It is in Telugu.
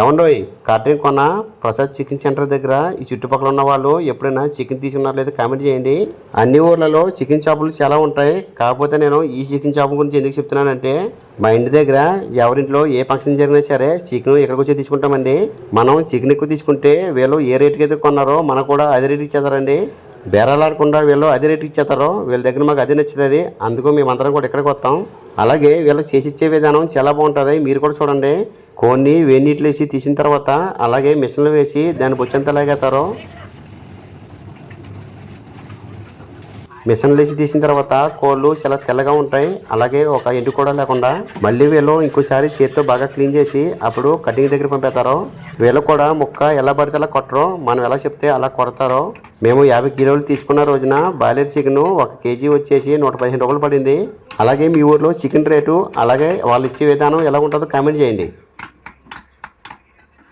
ఏమండోయ్ కార్టూన్ కొన్న ప్రసాద్ చికెన్ సెంటర్ దగ్గర ఈ చుట్టుపక్కల ఉన్న వాళ్ళు ఎప్పుడైనా చికెన్ తీసుకున్నారు లేదా కామెంట్ చేయండి. అన్ని ఊర్లలో చికెన్ షాపులు చాలా ఉంటాయి. కాకపోతే నేను ఈ చికెన్ షాప్ గురించి ఎందుకు చెప్తున్నానంటే మా ఇంటి దగ్గర ఎవరింట్లో ఏ ఫంక్షన్ జరిగినా సరే చికెన్ ఇక్కడికి వచ్చి తీసుకుంటామండి. మనం చికెన్ ఎక్కువ తీసుకుంటే వీళ్ళు ఏ రేటుకి అయితే కొన్నారో మనకు కూడా అదే రేటుకి ఇచ్చేస్తారండి. బేరాలాడకుండా వీళ్ళు అదే రేటుకి ఇచ్చేస్తారో వీళ్ళ దగ్గర మాకు అదే నచ్చుతుంది. అందుకు మేమందరం కూడా ఇక్కడికి వస్తాం. అలాగే వీళ్ళు చేసిచ్చే విధానం చాలా బాగుంటుంది. మీరు కూడా చూడండి. కోడిని వేడి నీటిలో వేసి తీసిన తర్వాత అలాగే మిషన్లో వేసి దాన్ని బొచ్చంతా లాగేస్తారు. మిషన్లు వేసి తీసిన తర్వాత కోళ్ళు చాలా తెల్లగా ఉంటాయి. అలాగే ఒక ఎండు కూడా లేకుండా మళ్ళీ వీళ్ళు ఇంకోసారి చేతితో బాగా క్లీన్ చేసి అప్పుడు కటింగ్ దగ్గర పంపేస్తారు. వీళ్ళు కూడా ముక్క ఎలా పడితే అలా కొట్టరు, మనం ఎలా చెప్తే అలా కొడతారు. మేము 50 కిలోలు తీసుకున్న రోజున బాయిలర్ చికెన్ 1 కేజీ వచ్చేసి 115 రూపాయలు పడింది. అలాగే మీ ఊర్లో చికెన్ రేటు అలాగే వాళ్ళు ఇచ్చే విధానం ఎలా ఉంటుందో కామెంట్ చేయండి.